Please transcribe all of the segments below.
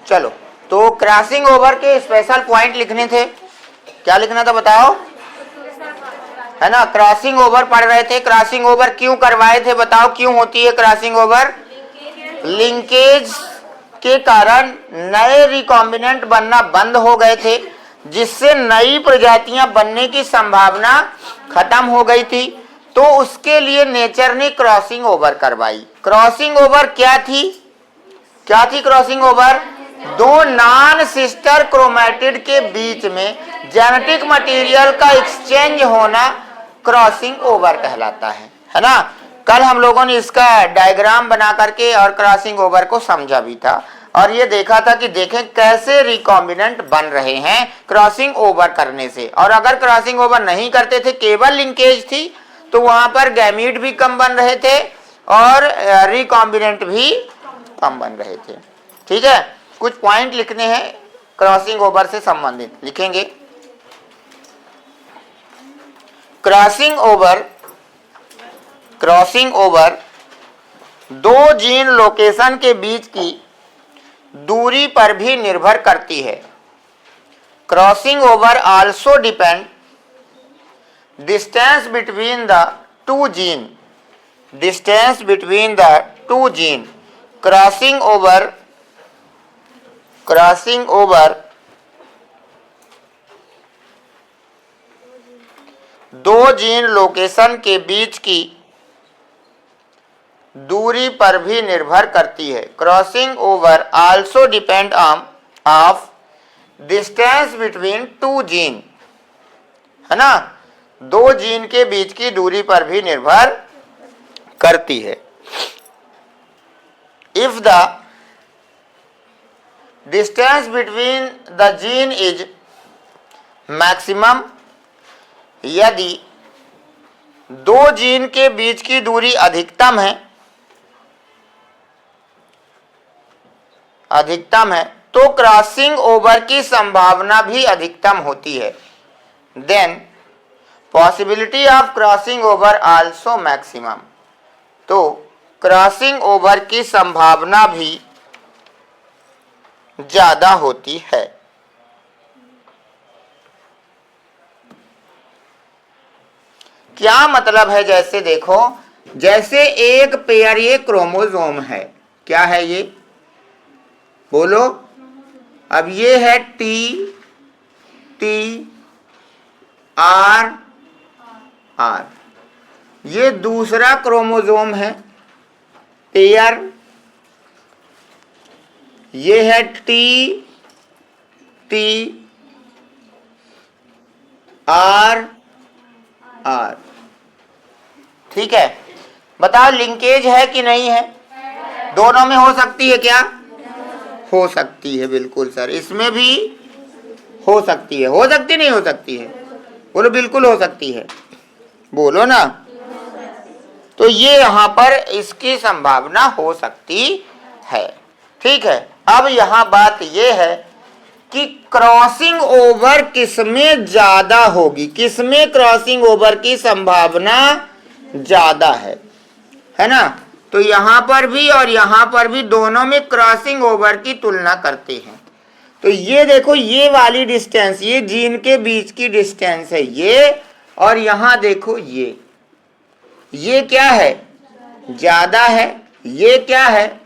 चलो, तो crossing over के स्पेशल पॉइंट लिखने थे। क्या लिखना था बताओ, है ना? क्रॉसिंग ओवर पढ़ रहे थे। क्रॉसिंग ओवर क्यों करवाए थे बताओ, क्यों होती है क्रॉसिंग ओवर? लिंकेज के कारण नए रिकॉम्बिनेंट बनना बंद हो गए थे, जिससे नई प्रजातियां बनने की संभावना खत्म हो गई थी। तो उसके लिए नेचर ने क्रॉसिंग ओवर करवाई। क्रॉसिंग ओवर क्या थी? क्या थी क्रॉसिंग ओवर? दो नॉन सिस्टर क्रोमैटिड के बीच में जेनेटिक मटेरियल का एक्सचेंज होना क्रॉसिंग ओवर कहलाता है ना? कल हम लोगों ने इसका डायग्राम बना करके और क्रॉसिंग ओवर को समझा भी था, और ये देखा था कि देखें कैसे रिकॉम्बिनेंट बन रहे हैं क्रॉसिंग ओवर करने से। और अगर क्रॉसिंग ओवर नहीं करते थे, केवल लिंकेज थी, तो वहां पर गैमीट भी कम बन रहे थे और रिकॉम्बिनेंट भी कम बन रहे थे। ठीक है, कुछ पॉइंट लिखने हैं क्रॉसिंग ओवर से संबंधित, लिखेंगे। क्रॉसिंग ओवर दो जीन लोकेशन के बीच की दूरी पर भी निर्भर करती है। Crossing over also depend distance between the two gene. Distance between the two gene. Crossing over दो जीन लोकेशन के बीच की दूरी पर भी निर्भर करती है। Crossing over also depend of distance between two gene, है ना? दो जीन के बीच की दूरी पर भी निर्भर करती है। If the distance between the gene is maximum, यदि दो जीन के बीच की दूरी अधिकतम है, तो क्रॉसिंग ओवर की संभावना भी अधिकतम होती है। Then possibility of crossing over also maximum. तो क्रॉसिंग ओवर की संभावना भी ज्यादा होती है। क्या मतलब है? जैसे देखो, जैसे एक पेयर ये क्रोमोसोम है, क्या है ये? बोलो। अब ये है टी आर आर, ये दूसरा क्रोमोसोम है पेयर, ये है टी आर आर। ठीक है, बताओ लिंकेज है कि नहीं है? दोनों में हो सकती है क्या? हो सकती है, बिल्कुल सर। इसमें भी हो सकती है। हो सकती नहीं हो सकती है? बोलो बिल्कुल हो सकती है, बोलो ना। तो ये यहां पर इसकी संभावना हो सकती है। ठीक है, अब यहां बात ये है कि क्रॉसिंग ओवर किसमें ज्यादा होगी, किसमें क्रॉसिंग ओवर की संभावना ज्यादा है ना? तो यहां पर भी और यहां पर भी दोनों में क्रॉसिंग ओवर की तुलना करते हैं। तो ये देखो, ये वाली डिस्टेंस, ये जीन के बीच की डिस्टेंस है ये, और यहां देखो ये क्या है? ज्यादा है। ये क्या है?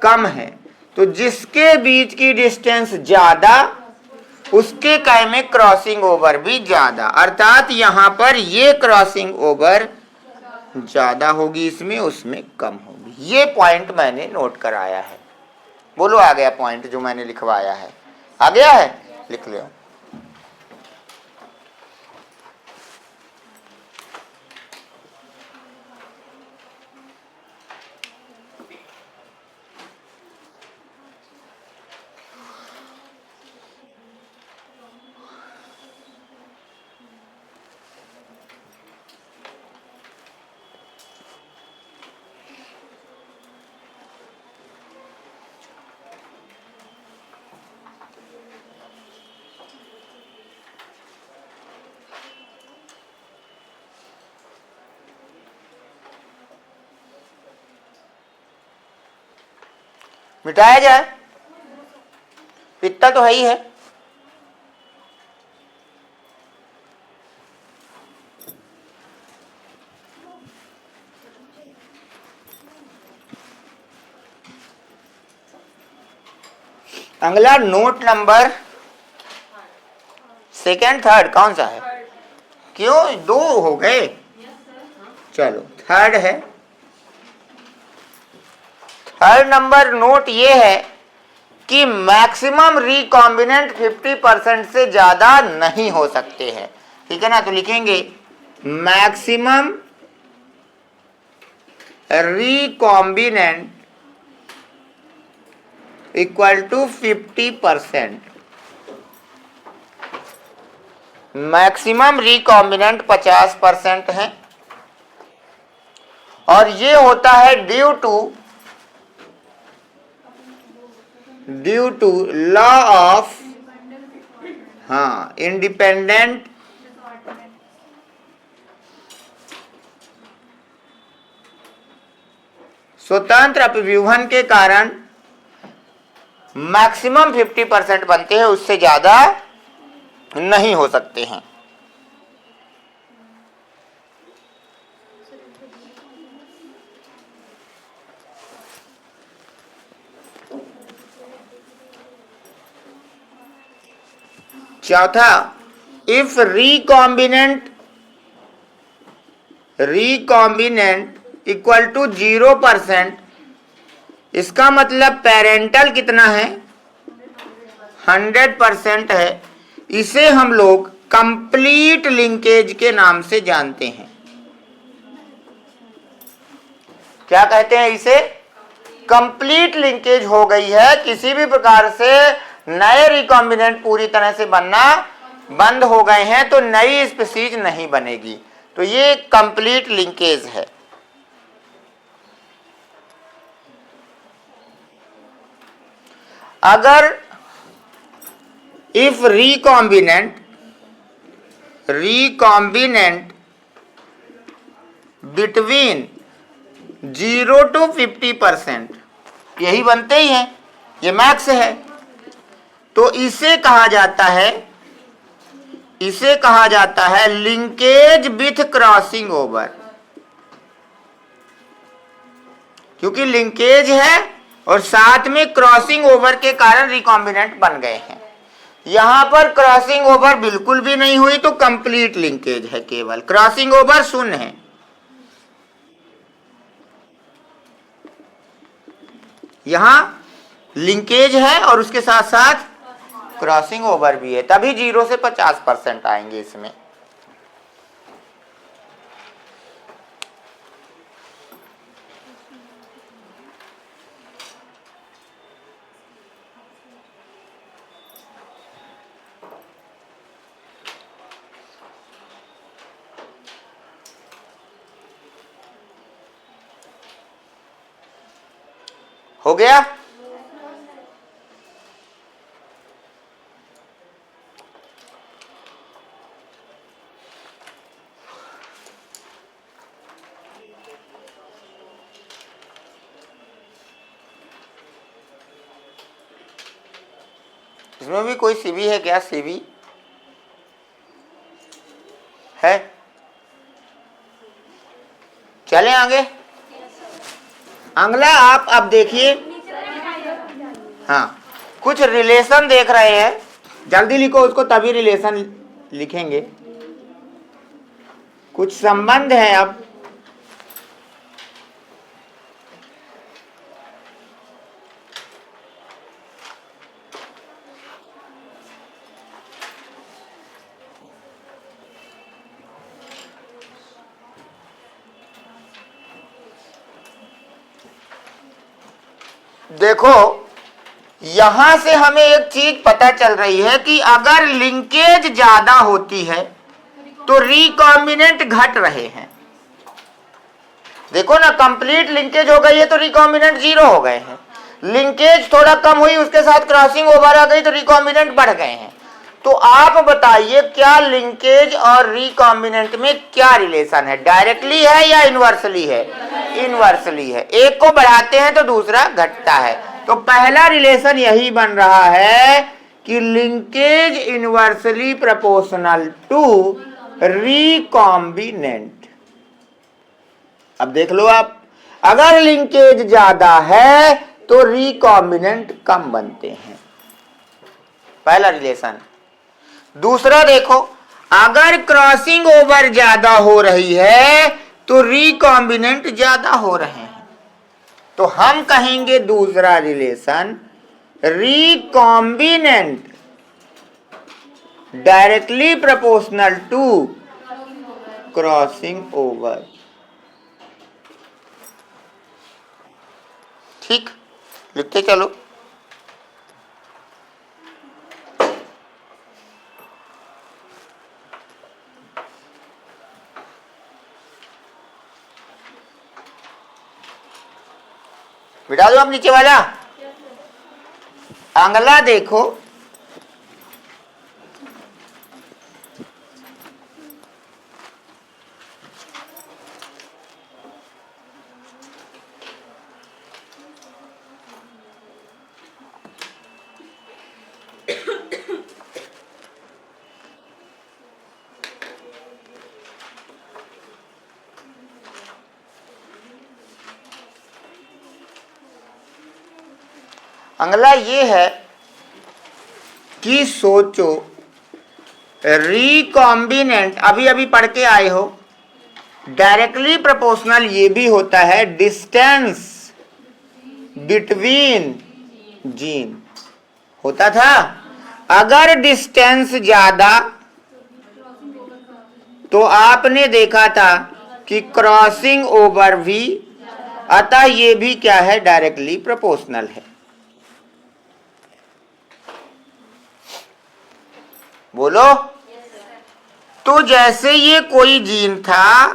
कम है। तो जिसके बीच की डिस्टेंस ज्यादा, उसके काय में क्रॉसिंग ओवर भी ज्यादा, अर्थात यहां पर ये क्रॉसिंग ओवर ज्यादा होगी इसमें, उसमें कम होगी। ये पॉइंट मैंने नोट कराया है। बोलो आ गया पॉइंट जो मैंने लिखवाया है? आ गया है? लिख लो। मिटाया जाए? इतना तो है ही है। अगला नोट नंबर सेकंड थर्ड कौन सा है? क्यों दो हो गए? चलो थर्ड है। थर्ड नंबर नोट ये है कि मैक्सिमम रिकॉम्बिनेंट 50% से ज्यादा नहीं हो सकते हैं। ठीक है ना? तो लिखेंगे maximum recombinant equal to 50%। Maximum recombinant 50% है और ये होता है due to law of independent स्वतंत्र अपव्यूहन के कारण मैक्सिमम 50% बनते हैं, उससे ज्यादा नहीं हो सकते हैं। चौथा, इफ रिकॉम्बिनेंट इक्वल टू 0%, इसका मतलब पेरेंटल कितना है? 100% है। इसे हम लोग कंप्लीट लिंकेज के नाम से जानते हैं। क्या कहते हैं इसे? कंप्लीट लिंकेज हो गई है, किसी भी प्रकार से नए रिकॉम्बिनेंट पूरी तरह से बनना बंद हो गए हैं तो नई स्पीशीज नहीं बनेगी। तो ये कंप्लीट लिंकेज है। अगर इफ रिकॉम्बिनेंट बिटवीन 0 to 50%, यही बनते ही हैं, ये मैक्स है, तो इसे कहा जाता है लिंकेज विथ क्रॉसिंग ओवर। क्योंकि लिंकेज है और साथ में क्रॉसिंग ओवर के कारण रिकॉम्बिनेंट बन गए हैं। यहां पर क्रॉसिंग ओवर बिल्कुल भी नहीं हुई तो कंप्लीट लिंकेज है, केवल क्रॉसिंग ओवर शून्य है। यहां लिंकेज है और उसके साथ साथ क्रॉसिंग ओवर भी है, तभी 0 से 50% आएंगे इसमें। हो गया? इसमें भी कोई सीवी है क्या? सीवी है? चलें आगे। अगला आप अब देखिए, कुछ रिलेशन देख रहे हैं, जल्दी लिखो उसको, तभी रिलेशन लिखेंगे। कुछ संबंध है। अब देखो, यहां से हमें एक चीज पता चल रही है कि अगर लिंकेज ज्यादा होती है तो रिकॉम्बिनेंट घट रहे हैं। देखो ना, कंप्लीट लिंकेज हो गई है तो रिकॉम्बिनेंट 0 हो गए हैं। लिंकेज थोड़ा कम हुई, उसके साथ क्रॉसिंग ओवर आ गई तो रिकॉम्बिनेंट बढ़ गए हैं। तो आप बताइए, क्या लिंकेज और रिकॉम्बिनेंट में क्या रिलेशन है? डायरेक्टली है या इनवर्सली है? इनवर्सली है। एक को बढ़ाते हैं तो दूसरा घटता है। तो पहला रिलेशन यही बन रहा है कि linkage inversely proportional to recombinant. अब देख लो आप, अगर लिंकेज ज्यादा है तो रिकॉम्बिनेंट कम बनते हैं, पहला रिलेशन। दूसरा देखो, अगर क्रॉसिंग ओवर ज्यादा हो रही है तो रिकॉम्बिनेंट ज्यादा हो रहे हैं, तो हम कहेंगे दूसरा relation recombinant directly proportional to crossing over. ठीक, लिखते चलो। बिठा दो आप नीचे वाला। अगला देखो, अगला ये है कि सोचो रिकॉम्बिनेंट, अभी अभी पढ़ के आए हो, डायरेक्टली प्रोपोर्शनल ये भी होता है डिस्टेंस बिटवीन जीन, होता था। अगर डिस्टेंस ज्यादा तो आपने देखा था कि क्रॉसिंग ओवर भी, अतः ये भी क्या है, डायरेक्टली प्रोपोर्शनल है। बोलो। तो जैसे ये कोई जीन था,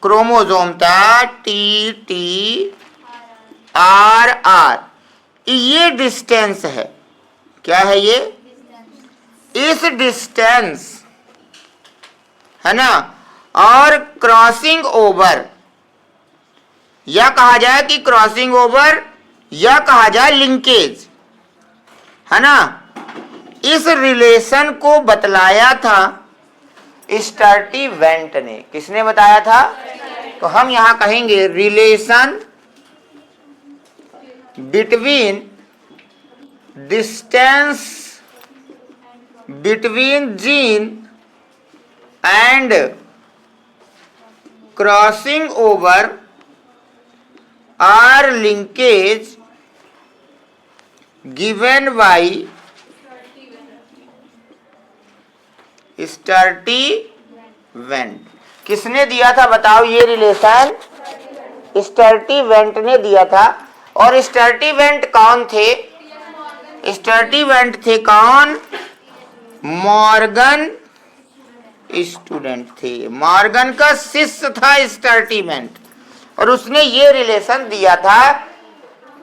क्रोमोसोम था टी टी आर आर, ये डिस्टेंस है, क्या है ये, इस डिस्टेंस है ना, और क्रॉसिंग ओवर, या कहा जाए कि क्रॉसिंग ओवर या कहा जाए लिंकेज, है ना, इस रिलेशन को बतलाया था स्टर्टीवेंट ने। किसने बताया था? तो हम यहां कहेंगे relation between distance between gene and crossing over or linkage given by Sturtevant. किसने दिया था बताओ ये रिलेशन? स्टर्टीवेंट ने दिया था। और स्टर्टीवेंट कौन थे? स्टर्टीवेंट थे कौन? मॉर्गन स्टूडेंट थे। मॉर्गन का शिष्य था स्टर्टीवेंट, और उसने ये रिलेशन दिया था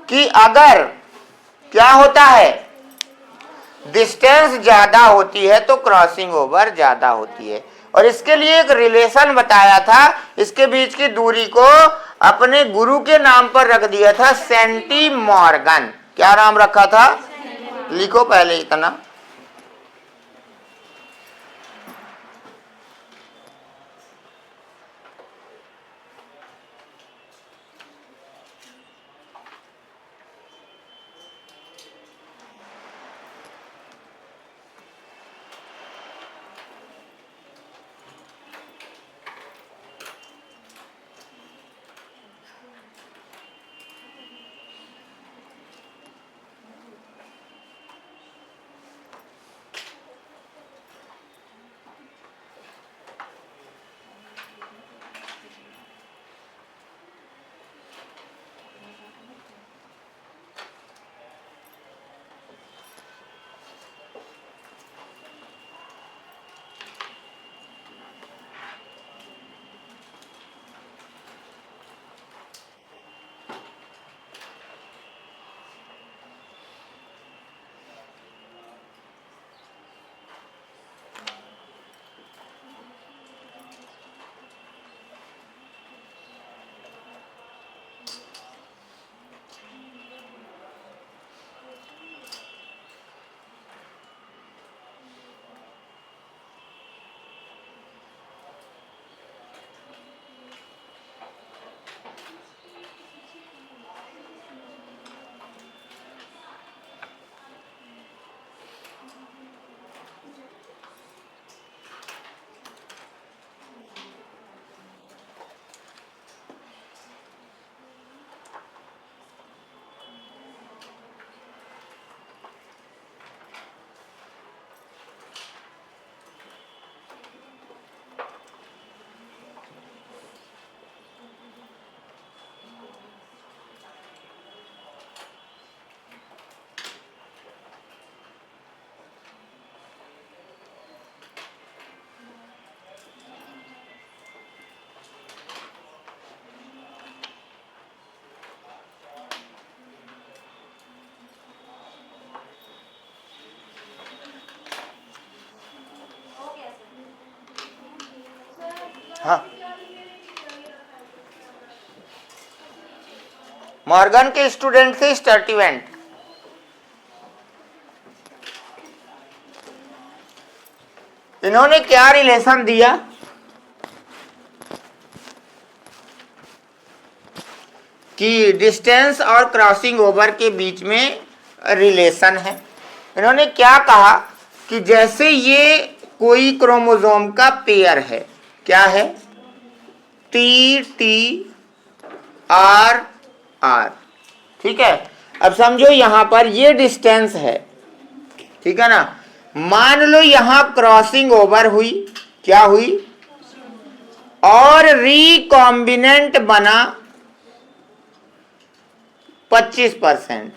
कि अगर क्या होता है, डिस्टेंस ज्यादा होती है तो क्रॉसिंग ओवर ज्यादा होती है। और इसके लिए एक रिलेशन बताया था, इसके बीच की दूरी को अपने गुरु के नाम पर रख दिया था, सेंटी मॉर्गन। क्या नाम रखा था? लिखो पहले इतना। हाँ, मॉर्गन के स्टूडेंट थे स्टर्टिवेंट। इन्होंने क्या रिलेशन दिया कि डिस्टेंस और क्रॉसिंग ओवर के बीच में रिलेशन है। इन्होंने क्या कहा कि जैसे ये कोई क्रोमोसोम का पेयर है, क्या है, टी टी आर आर, ठीक है। अब समझो यहां पर ये डिस्टेंस है, ठीक है ना। मान लो यहां क्रॉसिंग ओवर हुई, क्या हुई, और रिकॉम्बिनेंट बना 25%,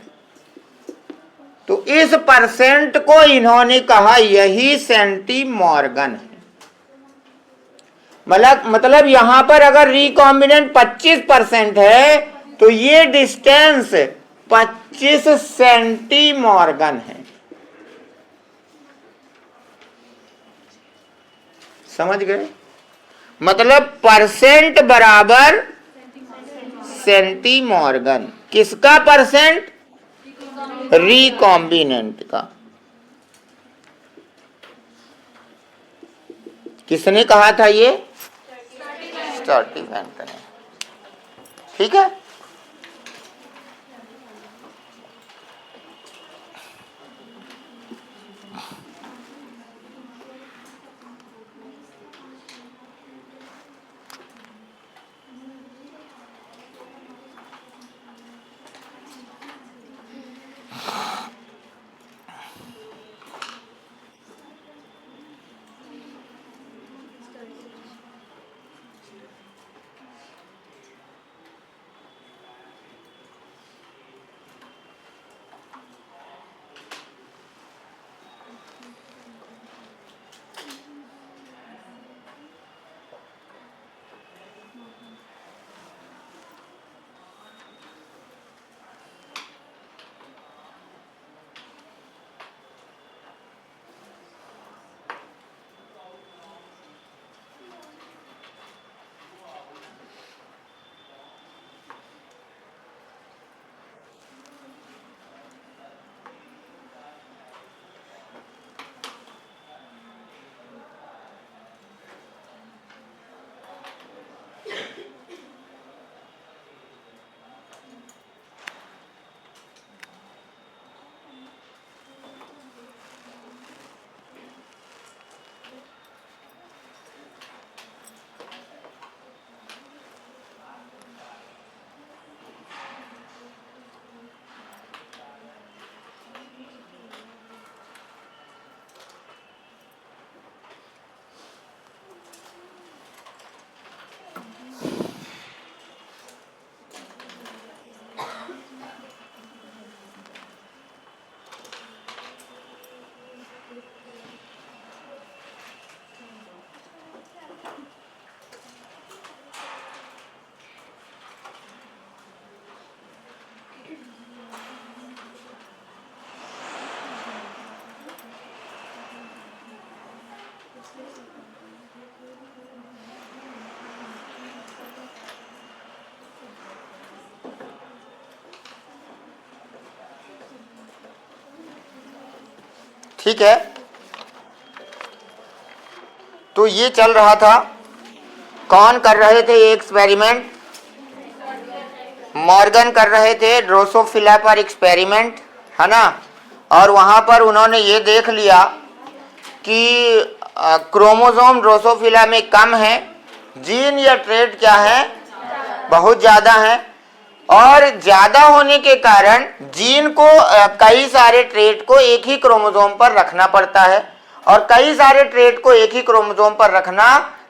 तो इस परसेंट को इन्होंने कहा यही सेंटीमॉर्गन है। मतलब यहां पर अगर रिकॉम्बिनेंट 25% है तो ये डिस्टेंस 25 सेंटीमॉर्गन है। समझ गए? मतलब परसेंट बराबर सेंटीमॉर्गन। किसका परसेंट? रिकॉम्बिनेंट का। किसने कहा था ये? स्टर्टिवेंट ने, ठीक है। ठीक है, तो ये चल रहा था। कौन कर रहे थे ये एक्सपेरिमेंट? मॉर्गन कर रहे थे ड्रोसोफिला पर एक्सपेरिमेंट, है ना। और वहां पर उन्होंने ये देख लिया कि क्रोमोसोम ड्रोसोफिला में कम है, जीन या ट्रेट क्या है, बहुत ज़्यादा है। और ज़्यादा होने के कारण जीन को कई सारे ट्रेट को एक ही क्रोमोसोम पर रखना पड़ता है, और कई सारे ट्रेट को एक ही क्रोमोसोम पर रखना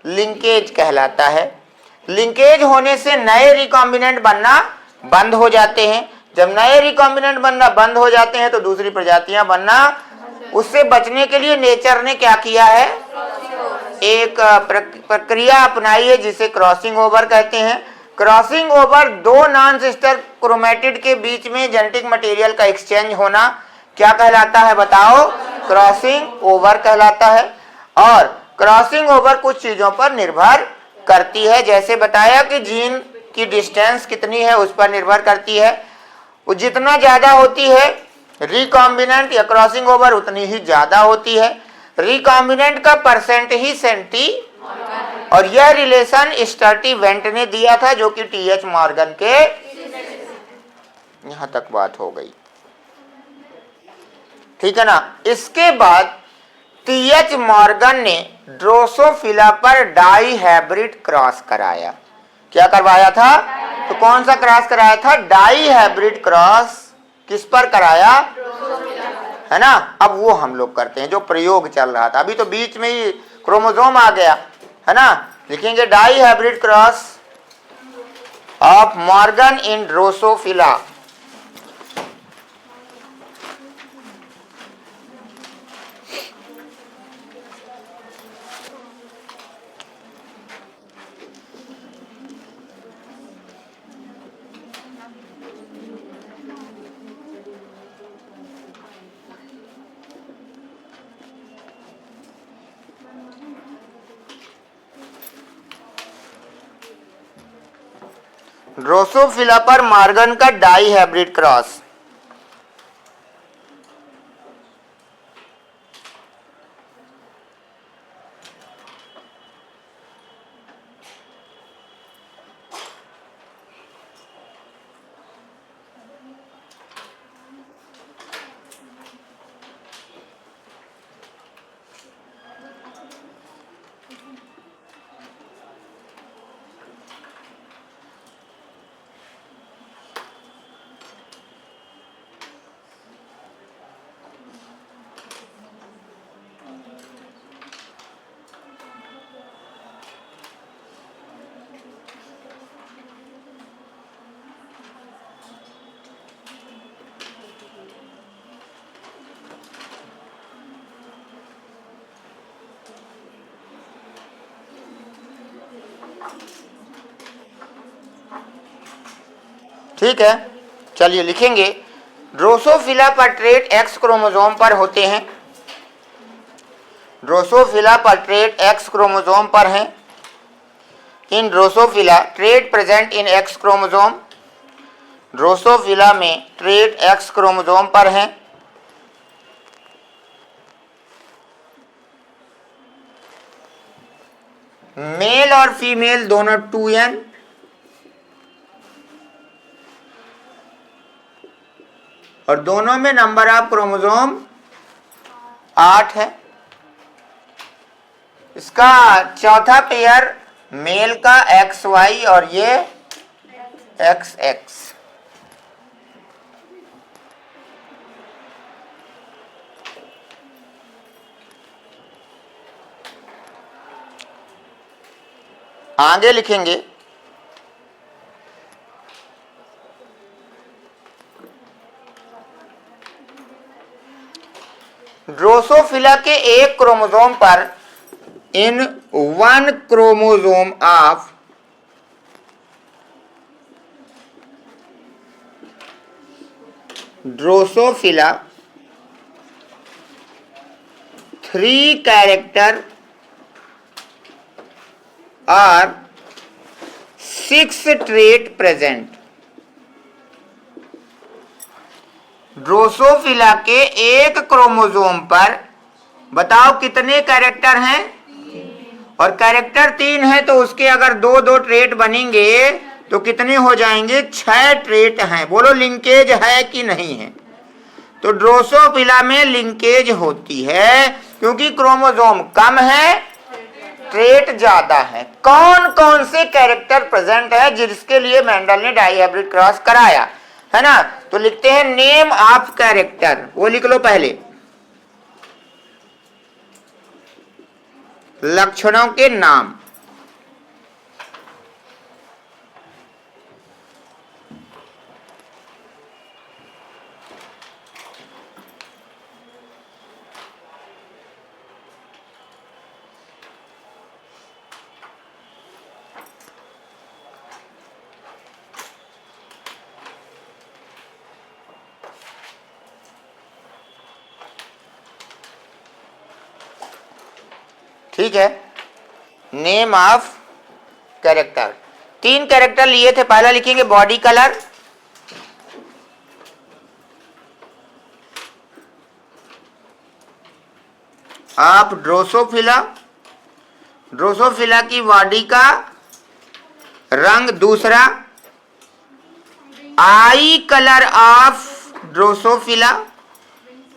लिंकेज कहलाता है। लिंकेज होने से नए रिकॉम्बिनेंट बनना बंद हो जाते हैं। जब नए रिकॉम्बिनेंट बनना बंद हो जाते हैं तो दूसरी प्रजातियां बनना, उससे बचने के लिए नेचर ने क्या किया है, एक प्रक्रिया अपनाई है जिसे क्रॉसिंग ओवर कहते हैं। क्रॉसिंग ओवर दो नॉन सिस्टर क्रोमेटिड के बीच में जेनेटिक मटेरियल का एक्सचेंज होना क्या कहलाता है, बताओ? क्रॉसिंग ओवर कहलाता है। और क्रॉसिंग ओवर कुछ चीजों पर निर्भर करती है। जैसे बताया कि जीन की डिस्टेंस कितनी है उस पर निर्भर करती है, वो जितना ज़्यादा होती है रिकॉम्बिनेंट या क्रॉसिंग ओवर उतनी ही ज़्यादा होती है। रिकॉम्बिनेंट का परसेंट ही सेंटी, और यह रिलेशन स्टर्टी वेंट ने दिया था, जो कि टीएच मॉर्गन के, यहां तक बात हो गई, ठीक है ना। इसके बाद टीएच मॉर्गन ने ड्रोसोफिला पर डाई हाइब्रिड क्रॉस कराया। क्या करवाया था? तो कौन सा क्रॉस कराया था? Dihybrid cross. किस पर कराया? है ना। अब वो हम लोग करते हैं जो प्रयोग चल रहा था, अभी तो बीच में ही क्रोमोसोम आ गया, है ना। लिखेंगे dihybrid cross of Morgan in Drosophila. Drosophila पर मॉर्गन का डाई हाइब्रिड क्रॉस। ठीक है, चलिए लिखेंगे। ड्रोसोफिला पर ट्रेट एक्स क्रोमोसोम पर होते हैं। ड्रोसोफिला पर ट्रेट एक्स क्रोमोसोम पर हैं। इन Drosophila trait present in x chromosome. Drosophila में ट्रेट एक्स क्रोमोसोम पर हैं। मेल और फीमेल दोनों 2n, और दोनों में नंबर ऑफ क्रोमोसोम 8 है। इसका चौथा पेयर मेल का XY और ये XX। आगे लिखेंगे ड्रोसोफिला के एक क्रोमोसोम पर in one chromosome of Drosophila 3 character और 6 ट्रेट प्रेजेंट। ड्रोसोफिला के एक क्रोमोसोम पर बताओ कितने कैरेक्टर हैं? और कैरेक्टर 3 है तो उसके अगर 2-2 ट्रेट बनेंगे तो कितने हो जाएंगे? 6 ट्रेट हैं। बोलो लिंकेज है कि नहीं है? तो ड्रोसोफिला में लिंकेज होती है क्योंकि क्रोमोसोम कम है, ट्रेट ज्यादा है। कौन कौन से कैरेक्टर प्रेजेंट है जिसके लिए मेंडल ने डाई हाइब्रिड क्रॉस कराया, है ना। तो लिखते हैं नेम ऑफ कैरेक्टर, वो लिख लो पहले। लक्षणों के नाम। ठीक है, नेम ऑफ कैरेक्टर। 3 कैरेक्टर लिए थे। पहला लिखेंगे body colour, of Drosophila, Drosophila की बॉडी का रंग। दूसरा आई कलर ऑफ ड्रोसोफिला,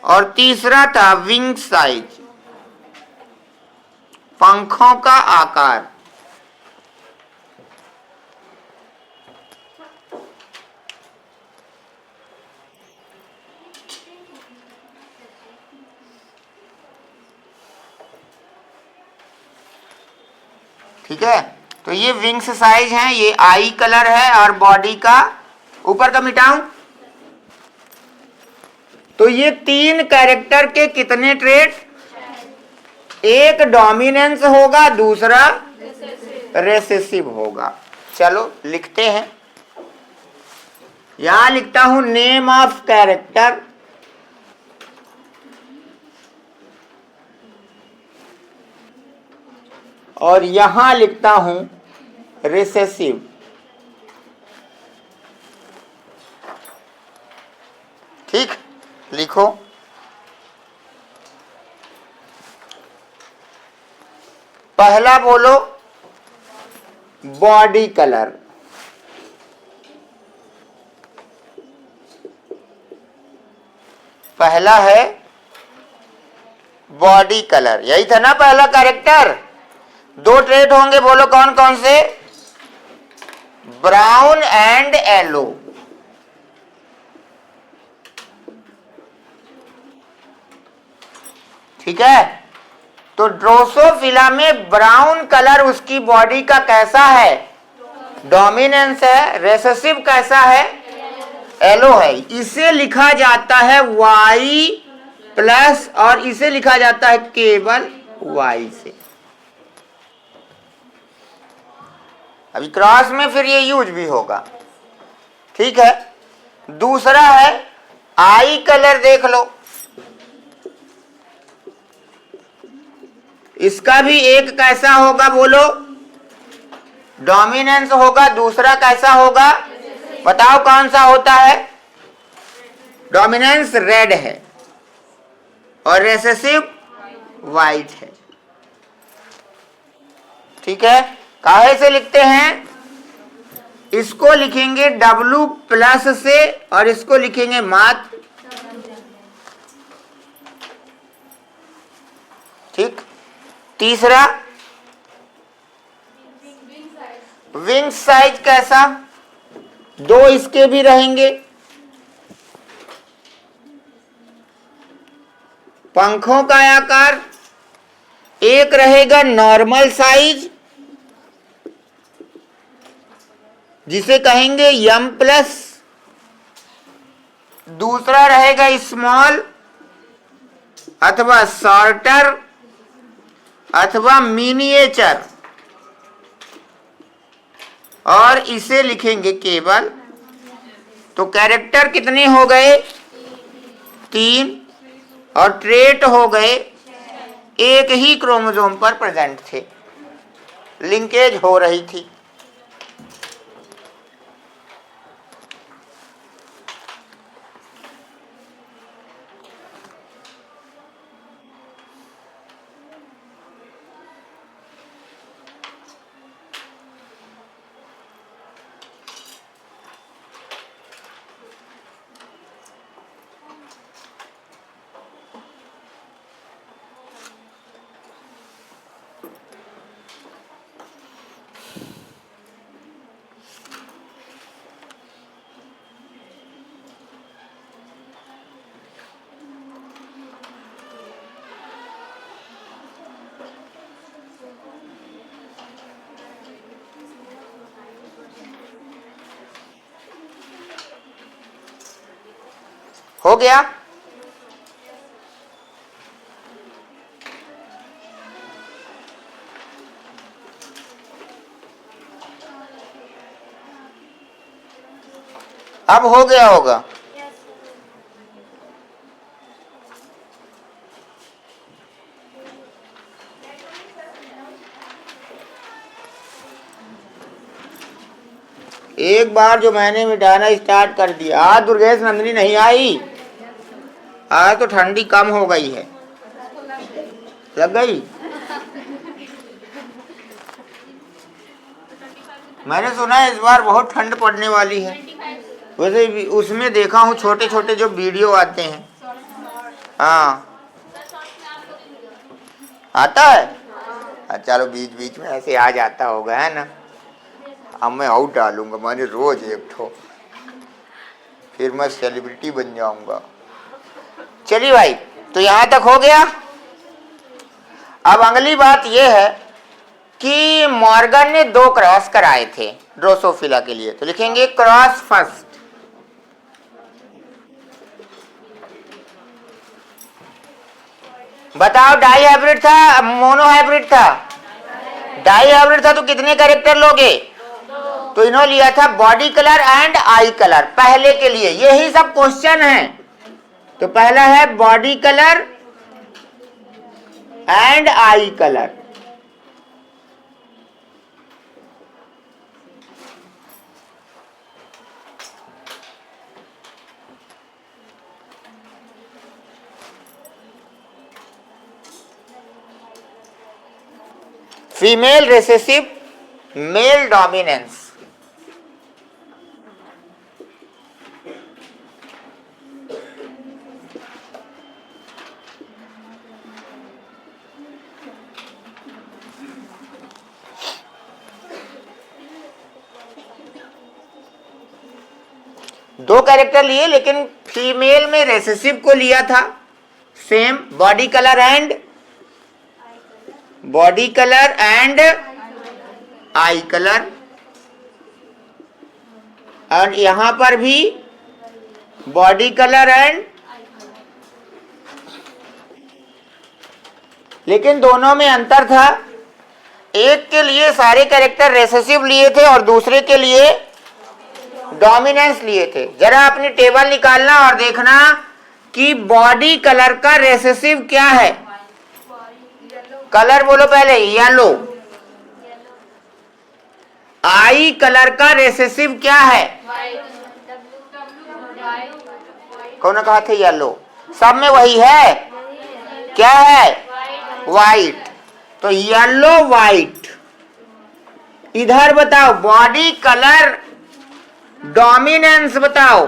और तीसरा था विंग साइज, पंखों का आकार। ठीक है, तो ये विंग्स साइज हैं, ये आई कलर है, और बॉडी का ऊपर का मिटाऊं तो ये 3 कैरेक्टर के कितने ट्रेट? एक डोमिनेंस होगा, दूसरा रेसेसिव होगा। चलो लिखते हैं, यहां लिखता हूं नेम ऑफ कैरेक्टर, और यहां लिखता हूं रिसेसिव। ठीक, लिखो। पहला बोलो बॉडी कलर, पहला है बॉडी कलर, यही था ना पहला कैरेक्टर। 2 ट्रेट होंगे, बोलो कौन कौन से? Brown and yellow. ठीक है, तो ड्रोसोफिला में ब्राउन कलर उसकी बॉडी का कैसा है? डोमिनेंस है। रेसेसिव कैसा है? येलो है। इसे लिखा जाता है Y प्लस, और इसे लिखा जाता है केवल Y से। अभी क्रॉस में फिर ये यूज भी होगा। ठीक है, दूसरा है आई कलर, देख लो, इसका भी एक कैसा होगा बोलो? डोमिनेंस होगा। दूसरा कैसा होगा? बताओ कौन सा होता है? डोमिनेंस रेड है और रेसेसिव वाइट है। ठीक है, काहे से लिखते हैं? इसको लिखेंगे W प्लस से, और इसको लिखेंगे मात्र। ठीक, तीसरा विंग साइज कैसा? 2 इसके भी रहेंगे। पंखों का आकार, एक रहेगा नॉर्मल साइज जिसे कहेंगे M प्लस, दूसरा रहेगा स्मॉल अथवा शॉर्टर अथवा मिनिएचर, और इसे लिखेंगे केवल। तो कैरेक्टर कितने हो गए? 3, और ट्रेट हो गए, एक ही क्रोमोसोम पर प्रेजेंट थे, लिंकेज हो रही थी। हो गया? अब हो गया होगा। एक बार जो मैंने मिटाना स्टार्ट कर दिया। आज दुर्गेश नंदिनी नहीं आई, आज तो ठंडी कम हो गई है। लग गई? मैंने सुना है इस बार बहुत ठंड पड़ने वाली है। वैसे भी उसमें देखा हूँ छोटे छोटे जो वीडियो आते हैं। हाँ, आता है। चलो बीच बीच में ऐसे आ जाता होगा, है ना। अब मैं आउट डालूंगा, मैंने रोज एक ठो, फिर मैं सेलिब्रिटी बन जाऊंगा। चलिए भाई, तो यहां तक हो गया। अब अगली बात यह है कि मॉर्गन ने 2 क्रॉस कराए थे ड्रोसोफिला के लिए, तो लिखेंगे क्रॉस फर्स्ट। बताओ, डाई हाइब्रिड था मोनो हाइब्रिड था? डाई हाइब्रिड था, तो कितने कैरेक्टर लोगे? तो इन्होंने लिया था body colour and I colour पहले के लिए। यही सब क्वेश्चन है। तो पहला है body colour and I colour. Female recessive, male dominance. दो कैरेक्टर लिए, लेकिन फीमेल में रिसेसिव को लिया था same body colour and I colour, और यहां पर भी बॉडी कलर एंड, लेकिन दोनों में अंतर था। एक के लिए सारे कैरेक्टर रिसेसिव लिए थे और दूसरे के लिए डोमिनेंस लिए थे। जरा अपनी टेबल निकालना और देखना कि बॉडी कलर का रिसेसिव क्या है। कलर बोलो पहले, येलो। आई कलर का रिसेसिव क्या है? कौन कहा थे येलो? सब में वही है। क्या है? व्हाइट। तो येलो व्हाइट। इधर बताओ बॉडी कलर डोमिनेंस बताओ,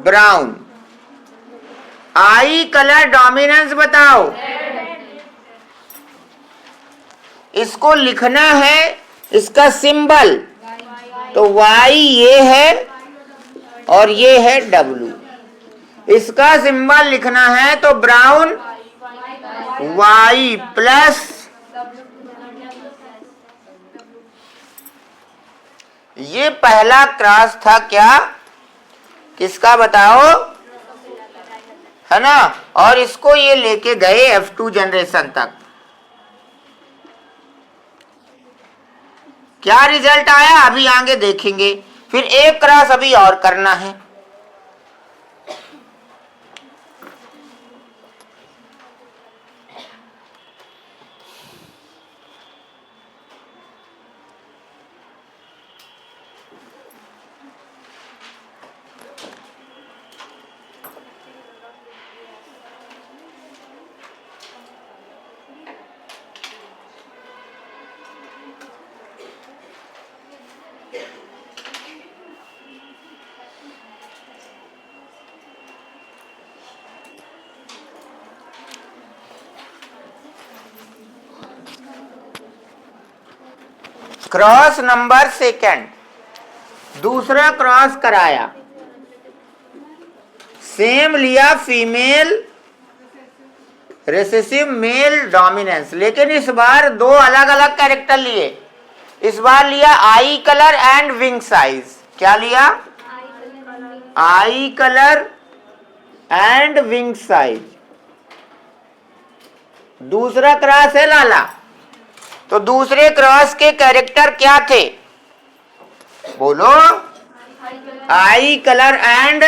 ब्राउन। आई कलर डोमिनेंस बताओ। इसको लिखना है, इसका सिंबल तो वाई ये है और ये है डब्लू। इसका सिंबल लिखना है तो ब्राउन वाई प्लस, ये पहला क्रॉस था क्या? किसका बताओ, है ना। और इसको ये लेके गए F2 जनरेशन तक। क्या रिजल्ट आया अभी आगे देखेंगे। फिर एक क्रॉस अभी और करना है। क्रॉस नंबर सेकंड, दूसरा क्रॉस कराया, सेम लिया फीमेल रिसेसिव मेल डोमिनेंस, लेकिन इस बार 2 अलग अलग कैरेक्टर लिए। इस बार लिया आई कलर एंड विंग साइज। क्या लिया? आई कलर एंड विंग साइज। दूसरा क्रॉस है लाला। तो दूसरे क्रॉस के कैरेक्टर क्या थे? बोलो। आई कलर एंड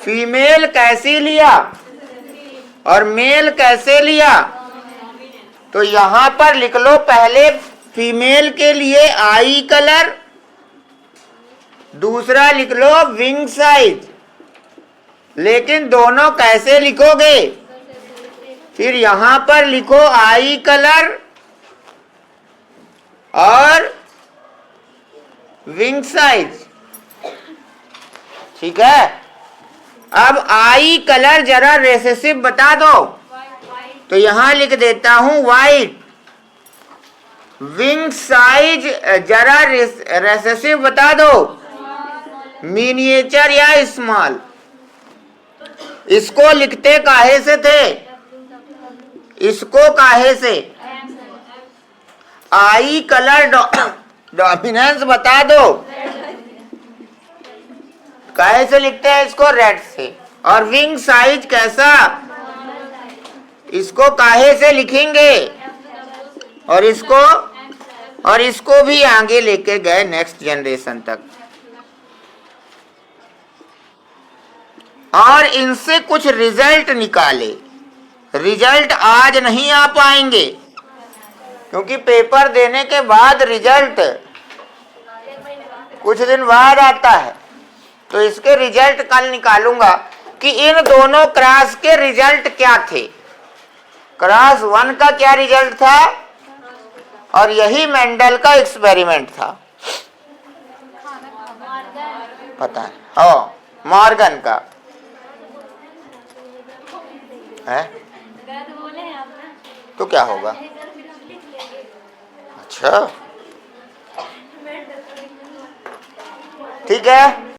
फीमेल कैसी लिया और मेल कैसे लिया? तो यहां पर लिख लो, पहले फीमेल के लिए आई कलर दूसरा लिख लो विंग साइज। लेकिन दोनों कैसे लिखोगे? फिर यहां पर लिखो आई कलर और विंग साइज। ठीक है। अब आई कलर जरा रेसेसिव बता दो, तो यहां लिख देता हूं वाइट। विंग साइज जरा रेसेसिव बता दो, मिनिएचर या स्मॉल। इसको लिखते काहे से थे? इसको काहे से? आई कलर डोमिनेंस बता दो, काहे से लिखते हैं इसको? रेड से। और विंग साइज कैसा? इसको काहे से लिखेंगे? और इसको भी आगे लेके गए नेक्स्ट जनरेशन तक। और इनसे कुछ रिजल्ट निकाले। रिजल्ट आज नहीं आ पाएंगे, क्योंकि पेपर देने के बाद रिजल्ट कुछ दिन बाद आता है। तो इसके रिजल्ट कल निकालूंगा कि इन दोनों क्रॉस के रिजल्ट क्या थे। क्रॉस 1 का क्या रिजल्ट था, और यही मेंडल का एक्सपेरिमेंट था। पता है मॉर्गन का है। तो क्या होगा? अच्छा, ठीक है।